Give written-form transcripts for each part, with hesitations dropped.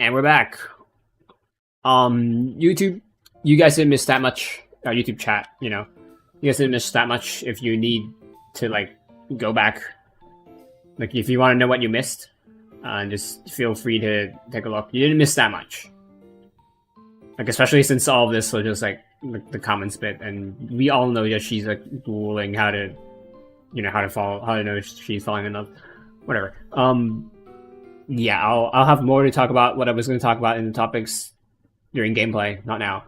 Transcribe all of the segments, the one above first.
And we're back. YouTube, you guys didn't miss that much. YouTube chat, you know, you guys didn't miss that much. If you need to like go back, like if you want to know what you missed, just feel free to take a look. You didn't miss that much. Like especially since all of this was just like the comments bit, and we all know that she's like googling how to, you know, how to know she's falling in love, whatever. Yeah, I'll have more to talk about what I was going to talk about in the topics during gameplay, not now.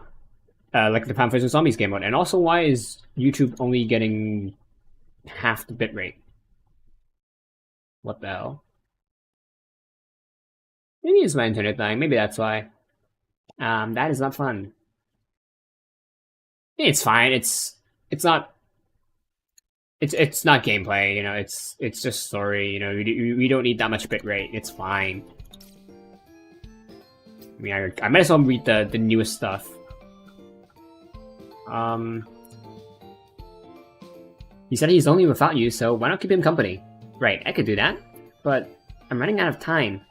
Like the Plants vs. Zombies game mode, and also why is YouTube only getting half the bitrate? What the hell? Maybe it's my internet thing. Maybe that's why. That is not fun. It's fine. It's not. It's not gameplay, you know. It's just story, you know. We don't need that much bitrate. It's fine. I mean, I might as well read the newest stuff. He said he's lonely without you, so why not keep him company? Right, I could do that, but I'm running out of time.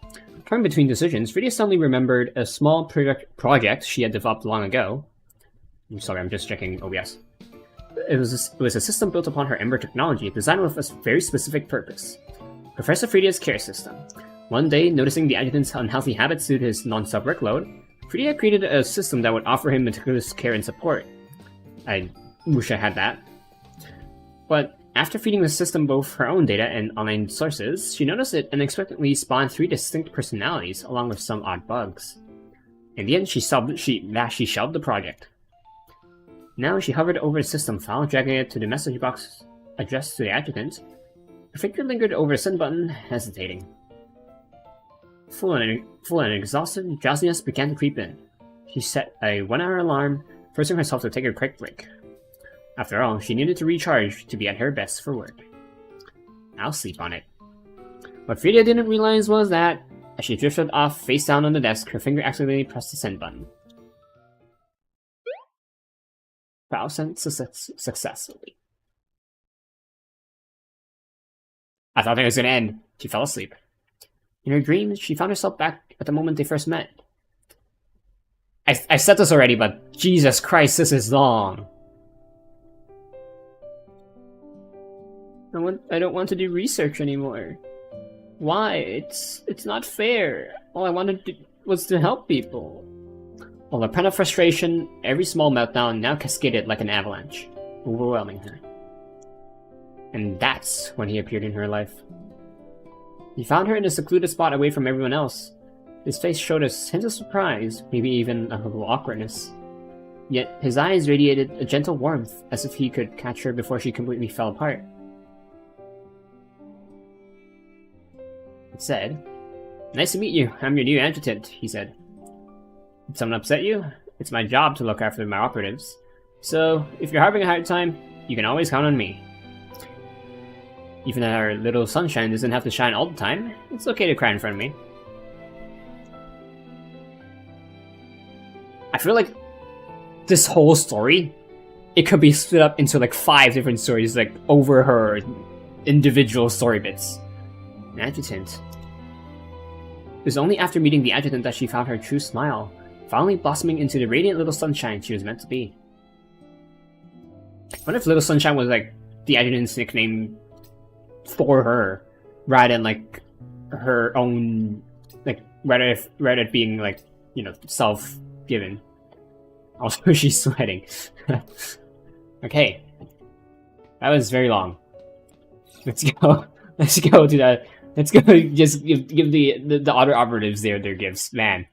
Torn between decisions, Frida suddenly remembered a small project she had developed long ago. I'm sorry, I'm just checking OBS. It was a system built upon her Ember technology, designed with a very specific purpose. Professor Frida's care system. One day, noticing the adjutant's unhealthy habits due to his non-stop workload, Frida created a system that would offer him meticulous care and support. I wish I had that. But after feeding the system both her own data and online sources, she noticed it unexpectedly spawned 3 distinct personalities, along with some odd bugs. In the end, she shelved the project. Now, as she hovered over the system file, dragging it to the message box addressed to the adjutant, her finger lingered over the send button, hesitating. Full and exhausted, drowsiness began to creep in. She set a 1-hour alarm, forcing herself to take a quick break. After all, she needed to recharge to be at her best for work. I'll sleep on it. What Frida didn't realize was that, as she drifted off face down on the desk, her finger accidentally pressed the send button. File sent successfully. I thought it was going to end. She fell asleep. In her dreams, she found herself back at the moment they first met. I said this already, but Jesus Christ, this is long. I don't want to do research anymore. Why? It's not fair. All I wanted was to help people. While a pent of frustration, every small meltdown now cascaded like an avalanche, overwhelming her. And that's when he appeared in her life. He found her in a secluded spot away from everyone else. His face showed us hints of surprise, maybe even a little awkwardness. Yet his eyes radiated a gentle warmth, as if he could catch her before she completely fell apart. It said, "Nice to meet you. I'm your new adjutant," he said. "Did someone upset you? It's my job to look after my operatives. So, if you're having a hard time, you can always count on me. Even our little sunshine doesn't have to shine all the time. It's okay to cry in front of me." I feel like this whole story, it could be split up into like 5 different stories, like over her individual story bits. An adjutant. It was only after meeting the adjutant that she found her true smile, finally blossoming into the radiant little sunshine she was meant to be. What if Little Sunshine was like the adjutant's nickname for her, rather than like her own, like rather than being like, you know, self-given. Also, she's sweating. Okay, that was very long. Let's go. Let's go to that. Let's go. Just give the other operatives their gifts, man.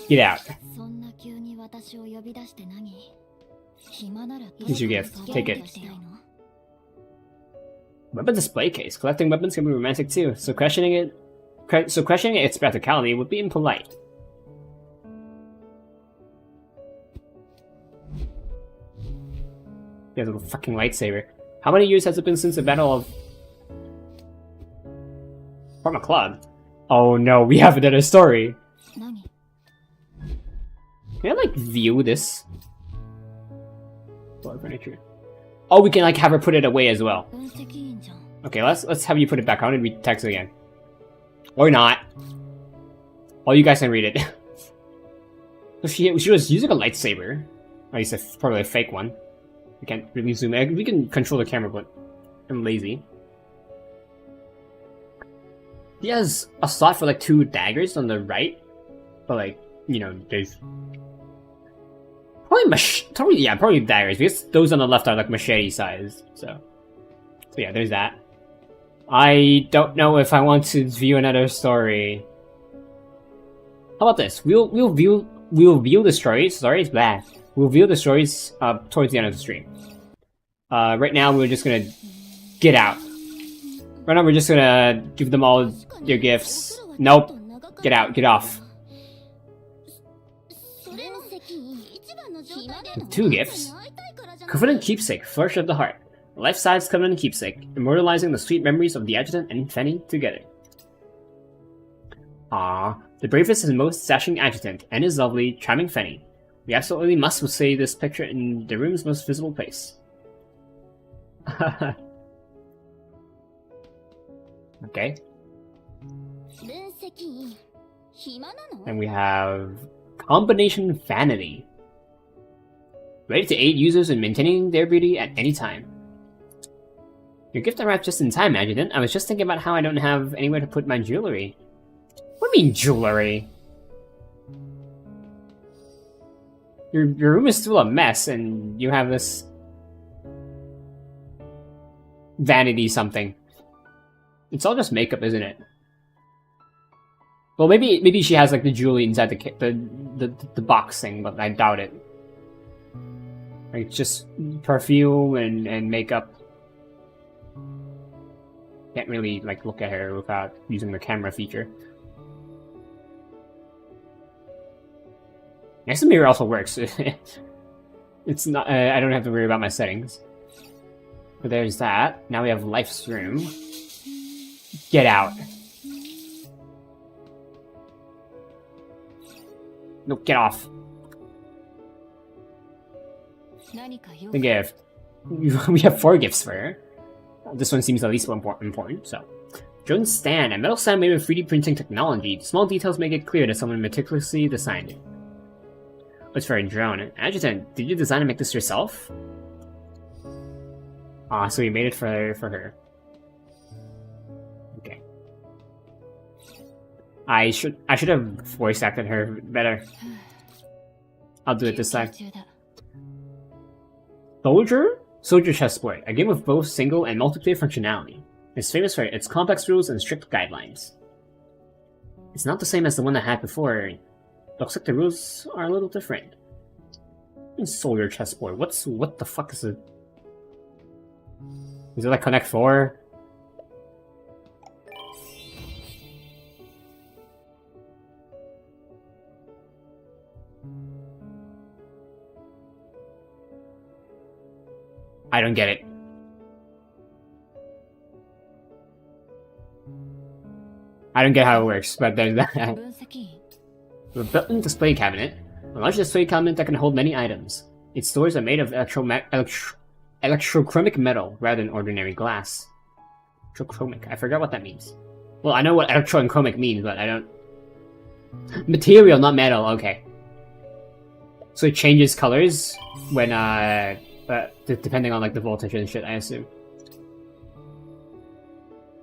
Get out. Here's your gift. Take it. Weapon display case. Collecting weapons can be romantic too, so questioning its practicality would be impolite. He has a little fucking lightsaber. How many years has it been since the Battle of From a Club? Oh no, we have another story. Can I like view this? Furniture. Oh, we can like have her put it away as well. Okay, let's have you put it back on and read text again. Or not. All you guys can read it. She was using a lightsaber. At least probably a fake one. We can't really zoom in. We can control the camera, but I'm lazy. He has a slot for like 2 daggers on the right. But like, you know, there's... Probably daggers, because those on the left are like machete size, so yeah, there's that. I don't know if I want to view another story. How about this? We'll view the stories. Sorry, it's bad. We'll view the stories towards the end of the stream. Right now we're just gonna get out. Right now we're just gonna give them all their gifts. Nope. Get out. Get off. 2 gifts. Covenant Keepsake, Flourish of the Heart. Life-size Covenant Keepsake, immortalizing the sweet memories of the Adjutant and Fanny together. Ah, the bravest and most dashing Adjutant, and his lovely, charming Fanny. We absolutely must say this picture in the room's most visible place. Okay. And we have Combination Vanity. Ready to aid users in maintaining their beauty at any time. Your gift arrived just in time, Adjutant. I was just thinking about how I don't have anywhere to put my jewelry. What do you mean, jewelry? Your room is still a mess, and you have this... vanity something. It's all just makeup, isn't it? Well, maybe she has like the jewelry inside the box thing, but I doubt it. Like, just perfume and makeup. Can't really, like, look at her without using the camera feature. Next to mirror also works. It's not, I don't have to worry about my settings. But there's that. Now we have Life's Room. Get out. No, get off. The gift. We have 4 gifts for her. This one seems the least important, so. Drone's stand. A metal stand made with 3D printing technology. The small details make it clear that someone meticulously designed it. What's for a drone? Adjutant, did you design and make this yourself? Ah, so you made it for her. Okay. I should have voice acted her better. I'll do it this time. Soldier Chessboard, a game with both single and multiplayer functionality. It's famous for its complex rules and strict guidelines. It's not the same as the one I had before. Looks like the rules are a little different. Soldier Chessboard, what the fuck is it? Is it like Connect 4? I don't get it. I don't get how it works, but there's that. A built-in display cabinet. A large display cabinet that can hold many items. Its doors are made of electrochromic metal rather than ordinary glass. Electrochromic. I forgot what that means. Well, I know what electrochromic means, but I don't... Material, not metal. Okay. So it changes colors when, depending on like the voltage and shit, I assume.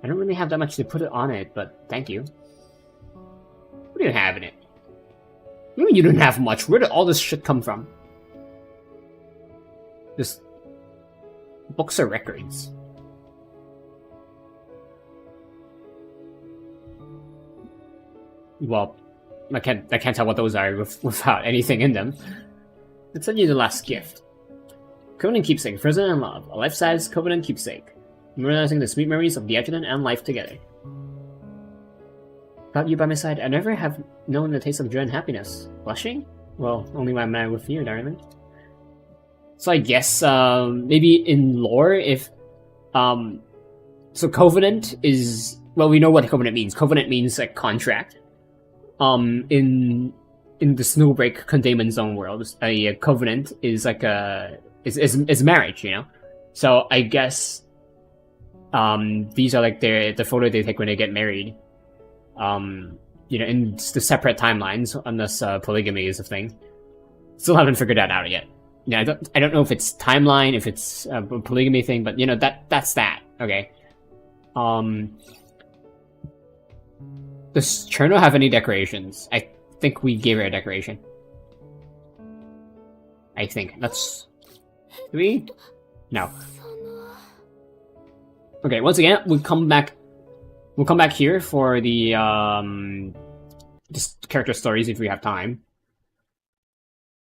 I don't really have that much to put it on it, but thank you. What do you have in it? What do you mean you don't have much? Where did all this shit come from? Just books or records? Well, I can't tell what those are without anything in them. Let's send you the last gift. Covenant Keepsake, Frozen in Love, a life-size Covenant Keepsake, immortalizing the sweet memories of the Adjutant and life together. Without you by my side, I never have known the taste of joy and happiness. Blushing? Well, only when I'm with you, darling. So I guess, maybe in lore, if, so Covenant is, well, we know what Covenant means. Covenant means, like, contract. In the Snowbreak Containment Zone world, a covenant is like is marriage, you know? So I guess, these are like the photo they take when they get married. You know, in the separate timelines on this polygamy is a thing. Still haven't figured that out yet. Yeah, I don't know if it's timeline, if it's a polygamy thing, but you know, that's that. Okay. Does Cherno have any decorations? I think we gave her a decoration. I think. Let's... Do we? No. Okay, once again, we'll come back here for the just character stories if we have time.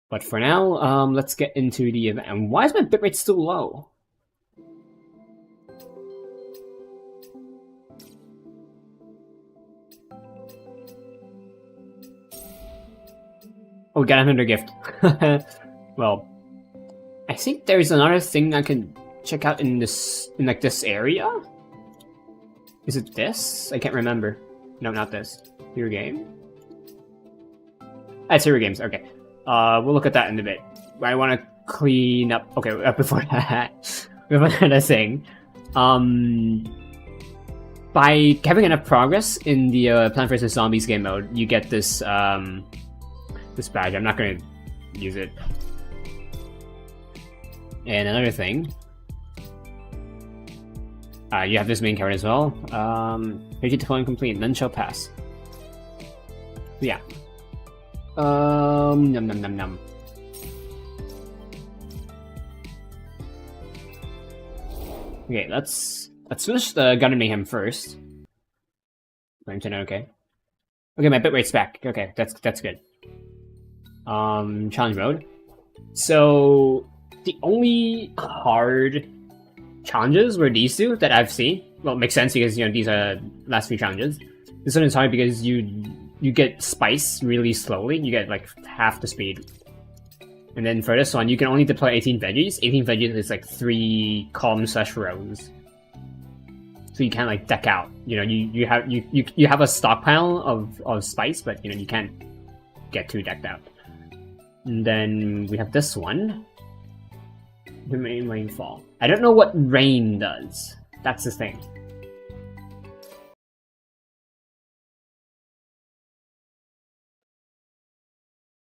But for now, let's get into the event. And why is my bitrate still low? Oh, got another gift. Well, I think there's another thing I can check out in this, like this area. Is it this? I can't remember. No, not this. Hero game. That's Hero games. Okay. We'll look at that in a bit. I want to clean up. Okay, before that, before that thing. By having enough progress in the Plant vs Zombies game mode, you get this this badge. I'm not gonna use it. And another thing, you have this main card as well. Agent deployment complete. None shall pass. Yeah. Num num num num. Okay, let's finish the Gun and Mayhem first. Okay. Okay, my bitrate's back. Okay, that's good. Challenge mode. So the only hard challenges were these two that I've seen. Well, it makes sense because you know these are last few challenges. This one is hard because you get spice really slowly. You get like half the speed. And then for this one, you can only deploy 18 veggies. 18 veggies is like 3 columns/rows. So you can't like deck out. You know, you have a stockpile of spice, but you know you can't get too decked out. And then we have this one. The main rainfall. I don't know what rain does. That's the thing.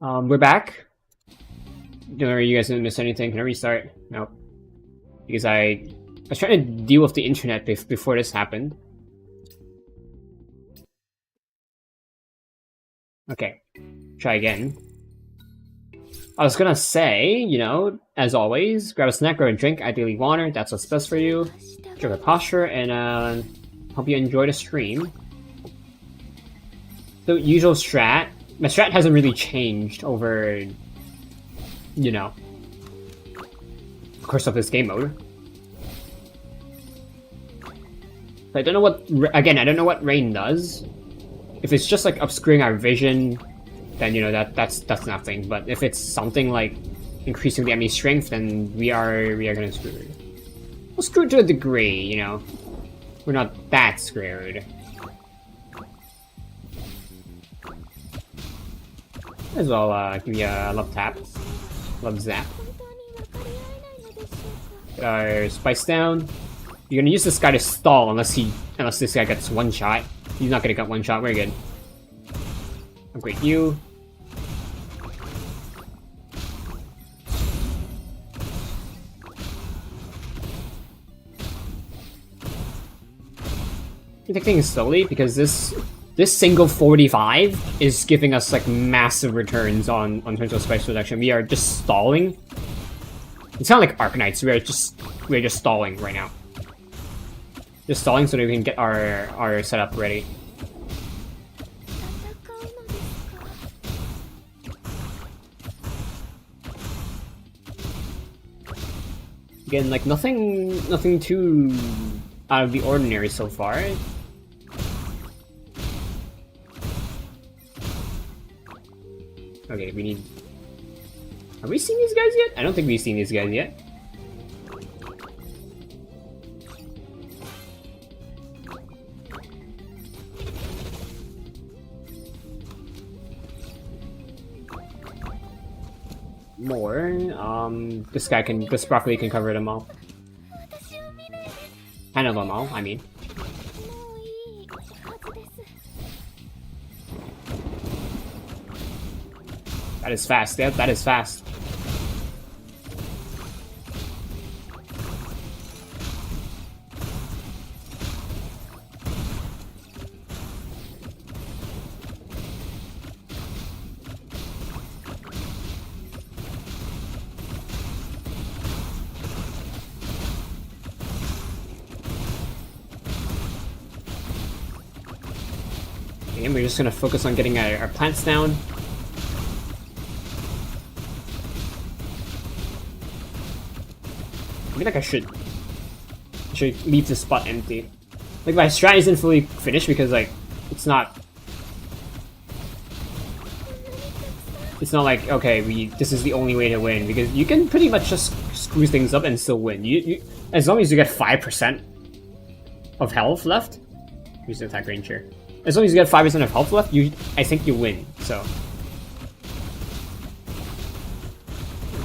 We're back. Don't worry, you guys didn't miss anything. Can I restart? Nope. Because I was trying to deal with the internet before this happened. Okay. Try again. I was gonna say, you know, as always, grab a snack or a drink, ideally water, that's what's best for you. Check your posture, and hope you enjoy the stream. The usual strat. My strat hasn't really changed over, you know, the course of this game mode. But I don't know what, again, I don't know what rain does. If it's just like obscuring our vision, then you know that's nothing. But if it's something like increasing the enemy strength, then we are gonna screw it. Well, screwed to a degree, you know. We're not that screwed. As well, give me a love tap, love zap. Get our spice down. You're gonna use this guy to stall unless this guy gets one shot. He's not gonna get one shot. Very good. Upgrade you. We're taking things slowly because this single 45 is giving us like massive returns on terms of spice reduction. We are just stalling. It's kind of like Arkanites. We're just stalling right now. Just stalling so that we can get our setup ready. Again, like nothing too out of the ordinary so far. Okay, we need... Have we seen these guys yet? I don't think we've seen these guys yet. More. This broccoli can cover them all. Kind of them all, I mean. That is fast. Yeah, that is fast. And we're just gonna focus on getting our plants down. I feel like I should leave this spot empty. Like my strat isn't fully finished because like it's not like okay this is the only way to win, because you can pretty much just screw things up and still win. You as long as you get 5% of health left. Use the attack range here. As long as you get 5% of health left, I think you win. So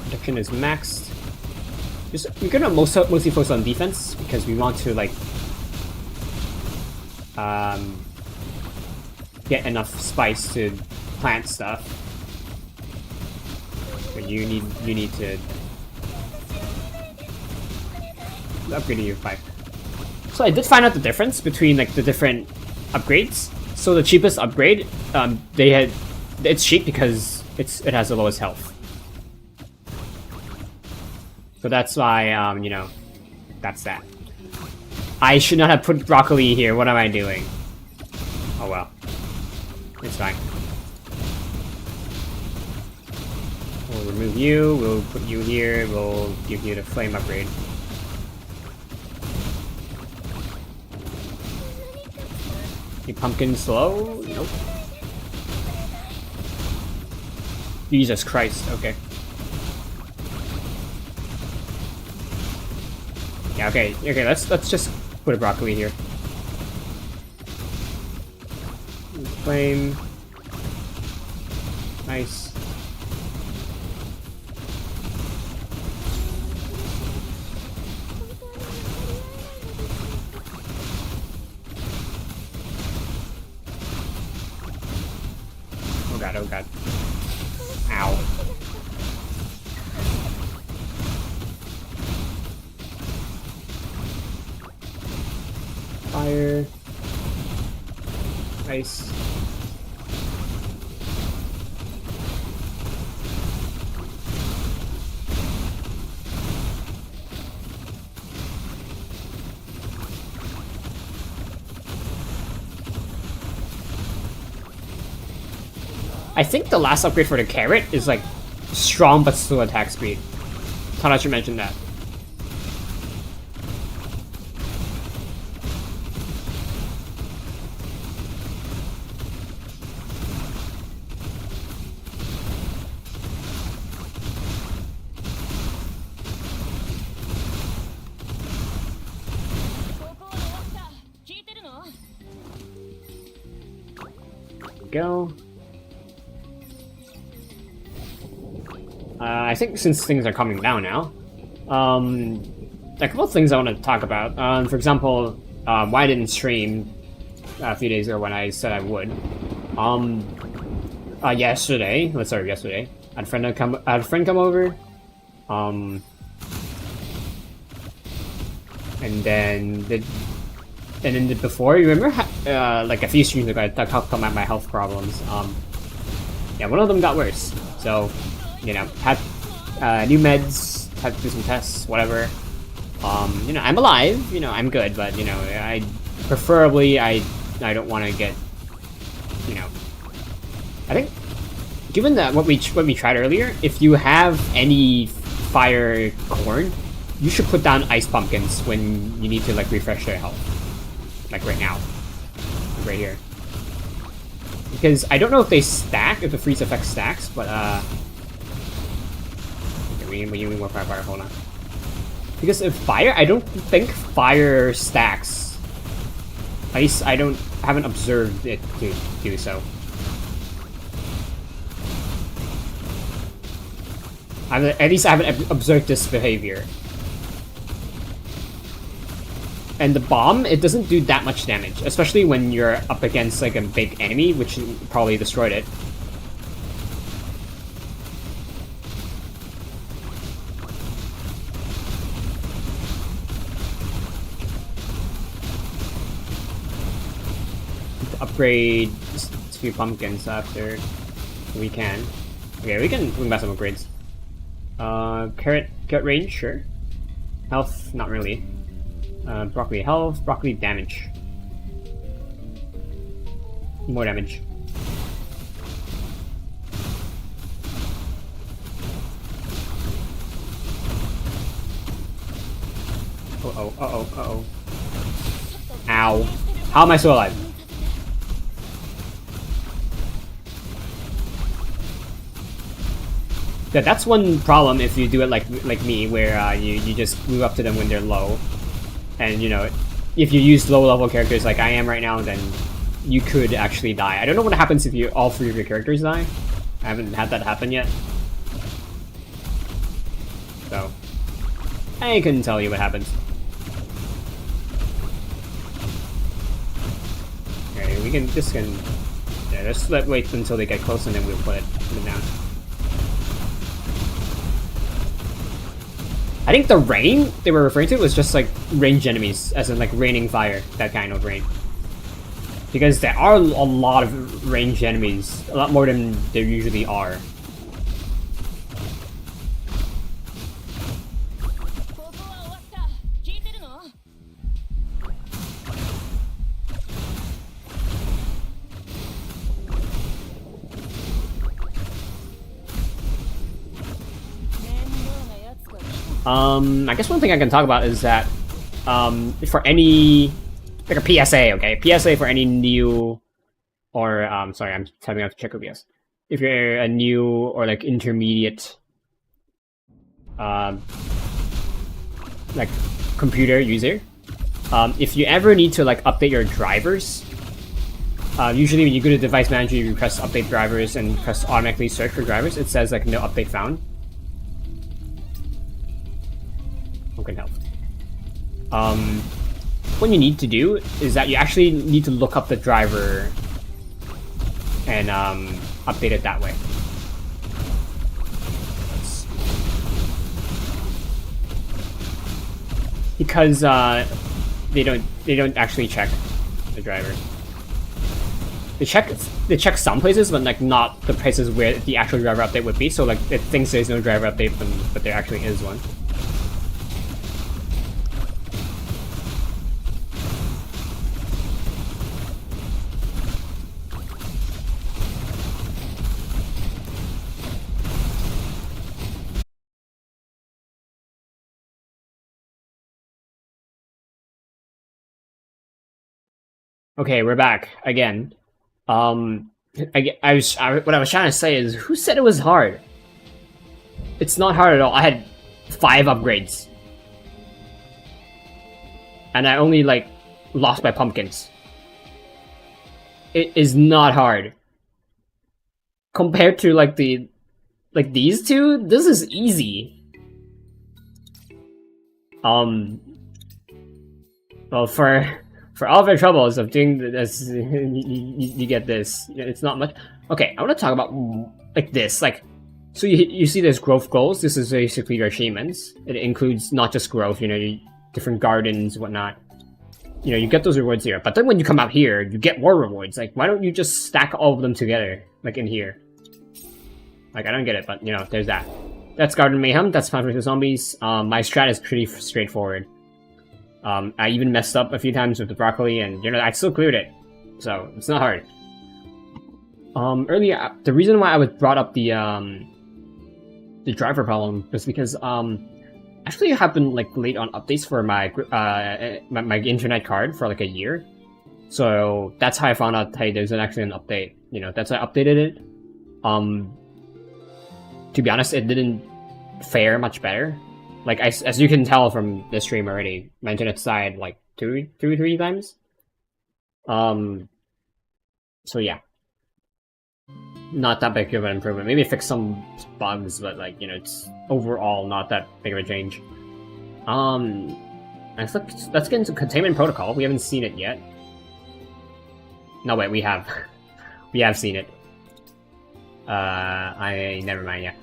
protection is maxed. We're gonna mostly focus on defense because we want to like get enough spice to plant stuff. But you need to upgrade your 5. So I did find out the difference between like the different upgrades. So the cheapest upgrade, it's cheap because it has the lowest health. So that's why you know, that's that. I should not have put broccoli here. What am I doing? Oh well, it's fine. We'll remove you. We'll put you here. We'll give you the flame upgrade. Pumpkin slow? Nope. Jesus Christ, okay. Yeah, okay, let's just put a broccoli here. Flame. Nice. Oh god. Ow. Fire. Ice. I think the last upgrade for the carrot is like strong but slow attack speed. Thought I should mention that. Go. I think since things are coming down now, a couple of things I want to talk about. For example, why I didn't stream a few days ago when I said I would. Yesterday, I had a friend come over. And then before, you remember like a few streams ago I talked about my health problems. Yeah, one of them got worse. So, you know, had new meds, had to do some tests, whatever. You know, I'm alive, you know, I'm good, but you know, I don't want to get, you know, I think given that what we tried earlier, if you have any fire corn, you should put down ice pumpkins when you need to like refresh their health. Like right now. Right here. Because I don't know if they stack, if the freeze effect stacks, but okay, we need more fire, hold on. Because if fire, I don't think fire stacks. Ice, I haven't observed it to do so. At least I haven't observed this behavior. And the bomb, it doesn't do that much damage, especially when you're up against like a big enemy, which probably destroyed it. upgrade a few pumpkins after we can. Okay, we can buy some upgrades. Carrot range, sure. Health, not really. Broccoli health, broccoli damage. More damage. Uh-oh. Ow. How am I still alive? Yeah, that's one problem if you do it like me, where you just move up to them when they're low. And, you know, if you use low-level characters like I am right now, then you could actually die. I don't know what happens if all 3 of your characters die. I haven't had that happen yet. So, I couldn't tell you what happens. Okay, we can yeah, let's wait until they get close and then we'll put them down. I think the rain they were referring to was just like ranged enemies, as in like raining fire, that kind of rain. Because there are a lot of ranged enemies, a lot more than there usually are. I guess one thing I can talk about is that, for any, like a PSA, okay? PSA for any new, or, sorry, I'm typing out to check OBS. If you're a new or, like, intermediate, like, computer user, if you ever need to, like, update your drivers, usually when you go to device manager, you press update drivers and press automatically search for drivers, it says, like, no update found. Can help. What you need to do is that you actually need to look up the driver and update it that way. Because they don't actually check the driver. They check some places, but like not the places where the actual driver update would be. So like it thinks there's no driver update, but there actually is one. Okay, we're back again. What I was trying to say is, who said it was hard? It's not hard at all. I had 5 upgrades, and I only like lost my pumpkins. It is not hard compared to like these two. This is easy. Well, for all of our troubles of doing this, you get this. It's not much. Okay, I want to talk about like this. Like, so you see there's growth goals. This is basically your achievements. It includes not just growth, you know, different gardens, whatnot. You know, you get those rewards here. But then when you come out here, you get more rewards. Like, why don't you just stack all of them together, like in here? Like, I don't get it, but you know, there's that. That's Garden Mayhem. That's Five Versus Zombies. My strat is pretty straightforward. I even messed up a few times with the broccoli, and you know, I still cleared it, so it's not hard. Earlier, the reason why I brought up the driver problem was because actually I have been like late on updates for my my internet card for like a year, so that's how I found out, hey, there's actually an update. You know, that's why I updated it. To be honest, it didn't fare much better. Like, as you can tell from the stream already, my internet died like 3 times. So yeah. Not that big of an improvement. Maybe fix some bugs, but like, you know, it's overall not that big of a change. Let's get into Containment Protocol. We haven't seen it yet. No, wait, we have. We have seen it. Never mind, yeah.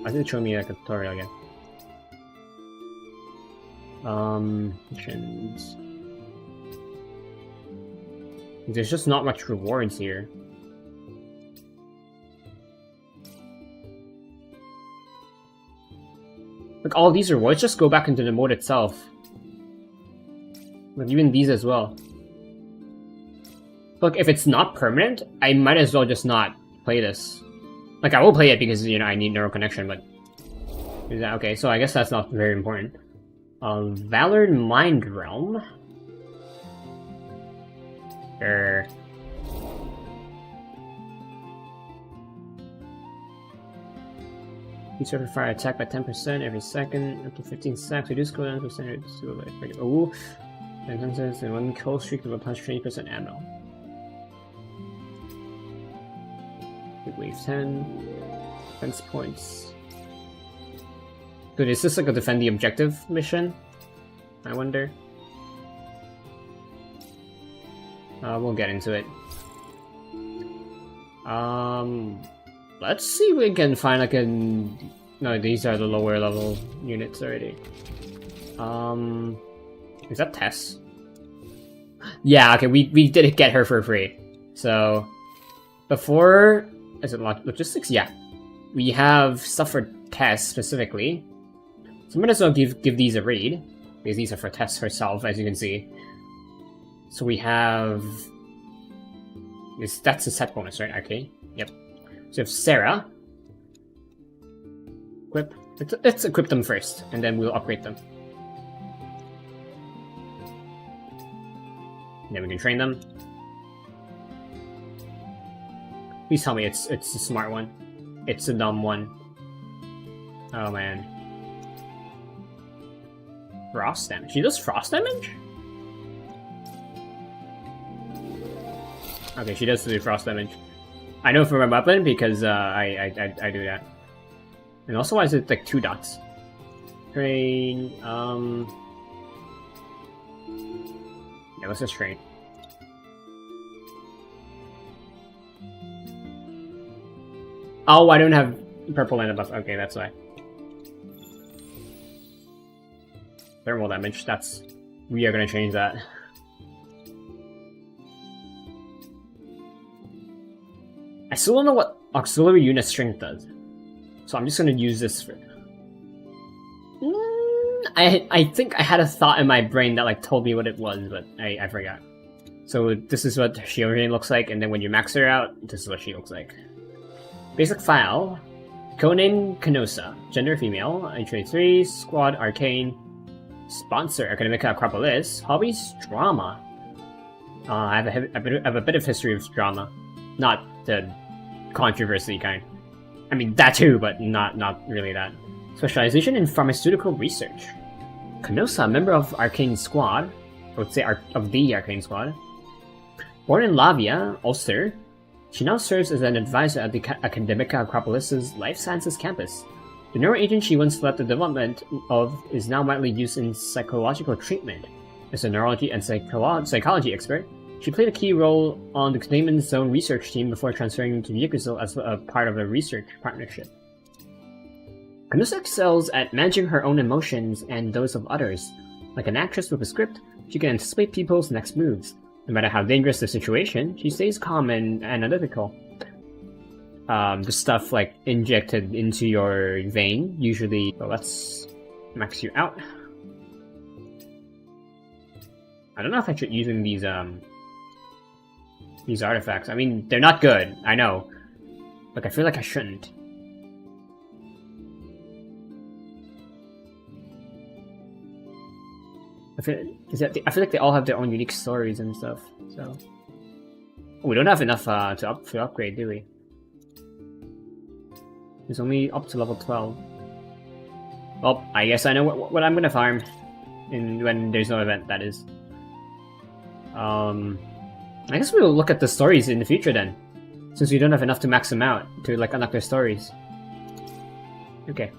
I think it showed me like a tutorial again. Missions. There's just not much rewards here. Like, all these rewards just go back into the mode itself. Like, even these as well. Look, if it's not permanent, I might as well just not play this. Like, I will play it because, you know, I need neural connection, but... Okay, so I guess that's not very important. Valor Mind Realm. Sure. You sort of fire attack by 10% every second, up to 15 seconds. Reduce cooldown percentage to like oh, and sometimes in one kill streak will punch 20% ammo. Wave 10. Defense points. Good, is this like a defend the objective mission? I wonder. We'll get into it. Let's see if we can find like a... No, these are the lower level units already. Is that Tess? Yeah, okay, we did get her for free. So, before... Is it logistics? Yeah. We have stuff for Tess specifically. So I'm gonna as well give these a read. Because these are for Tess herself, as you can see. So we have... That's a set bonus, right? Okay, yep. So we have Sarah. Equip. Let's equip them first, and then we'll upgrade them. Then we can train them. Please tell me it's the smart one. It's the dumb one. Oh man. Frost damage. She does frost damage? Okay, she does do frost damage. I know from my weapon because I do that. And also, why is it like 2 dots? Train. Yeah, let's just train. Oh, I don't have purple and a buff. Okay, that's why. Thermal damage. That's. We are gonna change that. I still don't know what auxiliary unit strength does. So I'm just gonna use this for... I think I had a thought in my brain that like told me what it was, but I forgot. So this is what she originally looks like, and then when you max her out, this is what she looks like. Basic file. Codename Canosa. Gender female. Age 23. Squad Arcane. Sponsor Academica Acropolis. Hobbies drama. I have a bit of history of drama. Not the controversy kind. I mean, that too, but not really that. Specialization in pharmaceutical research. Canosa, member of Arcane Squad. I would say of the Arcane Squad. Born in Lavia, Ulster, she now serves as an advisor at the Academica Acropolis' Life Sciences campus. The neuroagent she once led the development of is now widely used in psychological treatment. As a neurology and psychology expert, she played a key role on the Containment Zone research team before transferring to Yakuza as a part of a research partnership. Canosa excels at managing her own emotions and those of others. Like an actress with a script, she can anticipate people's next moves. No matter how dangerous the situation, she stays calm and analytical. The stuff like injected into your vein, usually... Well, let's max you out. I don't know if I should using these artifacts. I mean, they're not good, I know. But I feel like I shouldn't. I feel like they all have their own unique stories and stuff, so... Oh, we don't have enough to upgrade, do we? It's only up to level 12. Well, I guess I know what I'm gonna farm when there's no event, that is. I guess we'll look at the stories in the future then, since we don't have enough to max them out to like unlock their stories. Okay.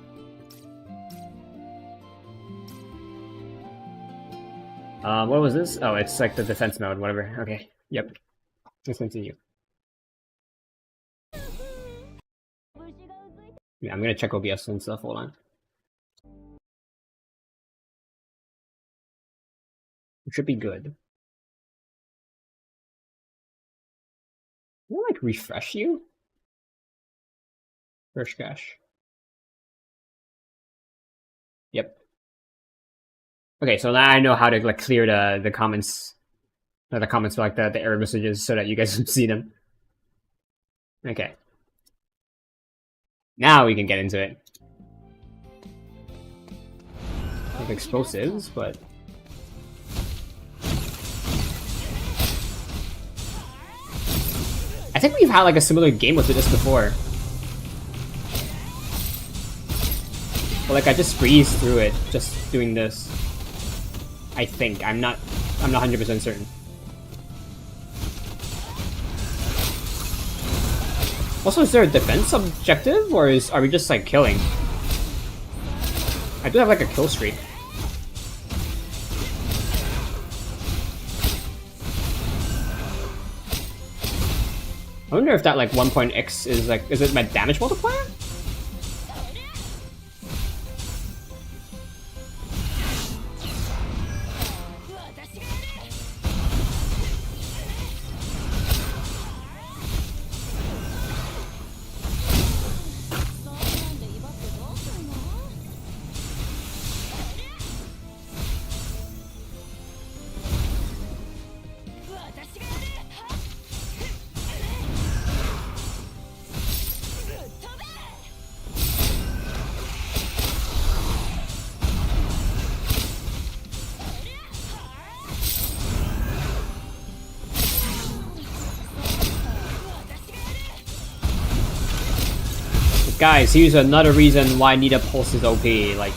What was this? Oh, it's like the defense mode, whatever. Okay, yep. Let's continue. Yeah, I'm gonna check OBS and stuff, hold on. It should be good. like refresh you? First crash. Yep. Okay, so now I know how to like clear the comments, the comments for like the error messages, so that you guys can see them. Okay. Now we can get into it. With explosives, but I think we've had like a similar game with this before. But like I just breezed through it, just doing this. I think. I'm not 100% certain. Also, is there a defense objective, or are we just like killing? I do have like a kill streak. I wonder if that like 1.x is like, is it my damage multiplier? Guys, here's another reason why Nita Pulse is OP, like...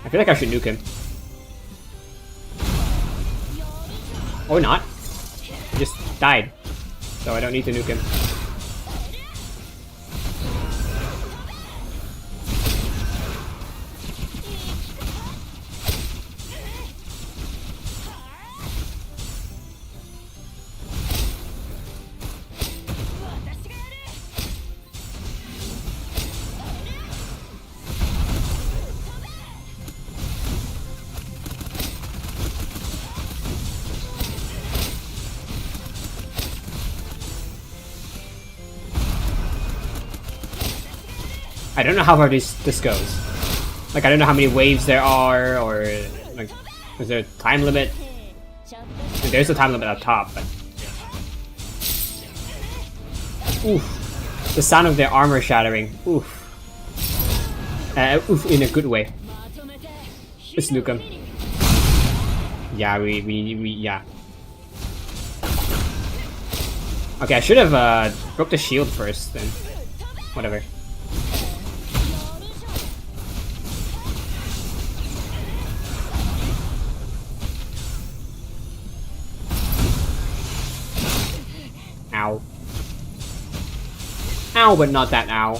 I feel like I should nuke him. Or not. He just died. So I don't need to nuke him. I don't know how far this goes. Like, I don't know how many waves there are, or like, is there a time limit? There's a time limit up top, but oof, the sound of their armor shattering. Oof, oof in a good way. Let's nuke him. Yeah, we yeah. Okay, I should have broke the shield first, then whatever. Ow. Ow, but not that ow.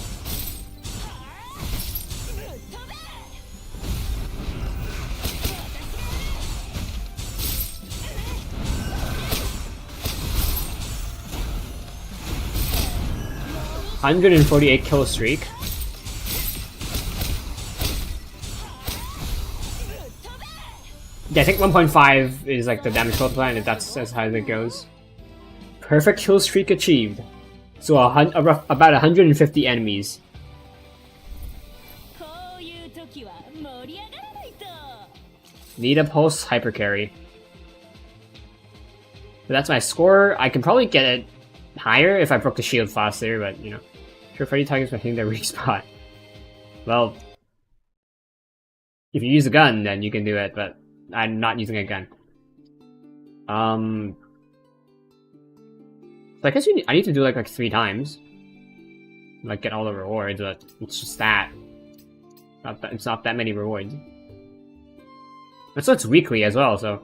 $148 kill streak. Yeah, I think 1.5 is like the damage multiplier, and that's as high as it goes. Perfect kill streak achieved. So about 150 enemies. Need a pulse hyper carry. So that's my score. I can probably get it higher if I broke the shield faster, but you know. Sure, Freddy targets by hitting their weak spot. Well, if you use a gun, then you can do it, but I'm not using a gun. So I guess I need to do like 3 times. Like get all the rewards, but it's just that. It's not that many rewards. And so it's weekly as well, so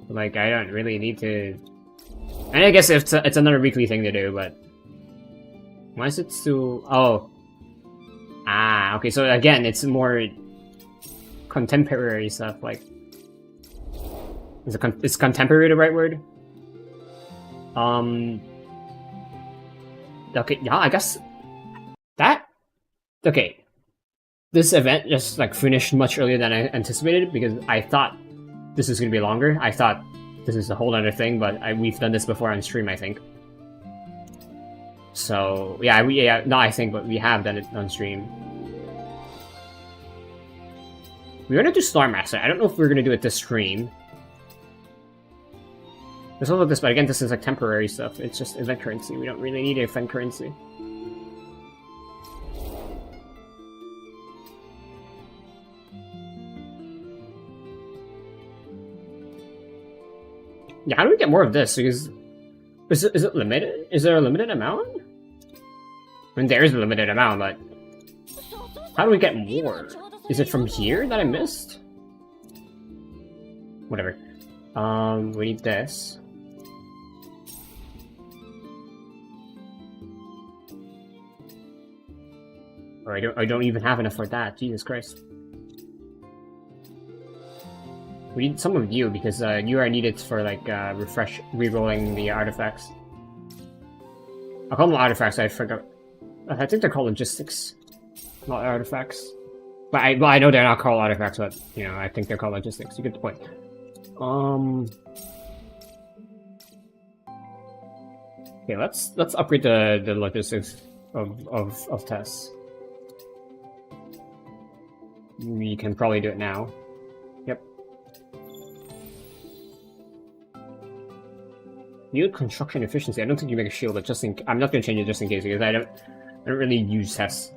like I don't really need to. And I guess it's another weekly thing to do, but why is it still? Oh, okay. So again, it's more contemporary stuff. Like, is contemporary the right word? Okay, yeah, I guess that. Okay, this event just like finished much earlier than I anticipated because I thought this was gonna be longer. I thought this is a whole other thing, but we've done this before on stream, I think. So yeah, not I think, but we have done it on stream. We're gonna do Star Master. I don't know if we're gonna do it this stream. There's also this, but again, this is like temporary stuff. It's just event currency. We don't really need event currency. Yeah, how do we get more of this? Because is it limited? Is there a limited amount? I mean, there is a limited amount, but how do we get more? Is it from here that I missed? Whatever. We need this. Or I don't even have enough for that. Jesus Christ. We need some of you because you are needed for like re-rolling the artifacts. I'll call them artifacts. I forgot. I think they're called logistics, not artifacts. But I know they're not called artifacts, but you know I think they're called logistics. You get the point. Okay, let's upgrade the logistics of tests. We can probably do it now. Yep. Yield construction efficiency. I don't think you make a shield, but just in I'm not gonna change it just in case because I don't really use tests.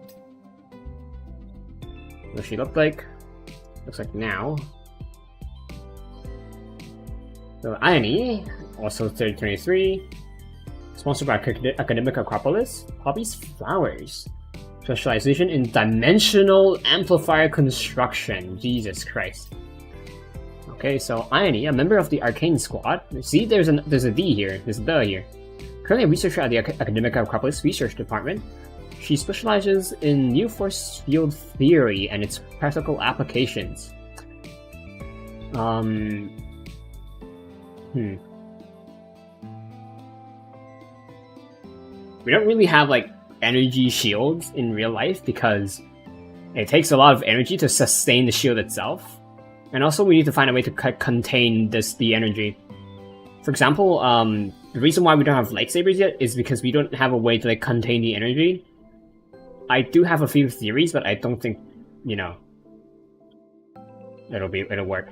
What does she look like? Looks like now. So Irony, also 3023. Sponsored by Academic Acropolis. Hobbies Flowers. Specialization in dimensional amplifier construction. Jesus Christ. Okay, so Irony, a member of the Arcane Squad. See, there's a D here. There's a D here. Currently a researcher at the Academic Acropolis Research Department. She specializes in new force field theory and its practical applications. We don't really have like energy shields in real life because it takes a lot of energy to sustain the shield itself. And also we need to find a way to contain the energy. For example, the reason why we don't have lightsabers yet is because we don't have a way to like contain the energy. I do have a few theories, but I don't think, you know, it'll work.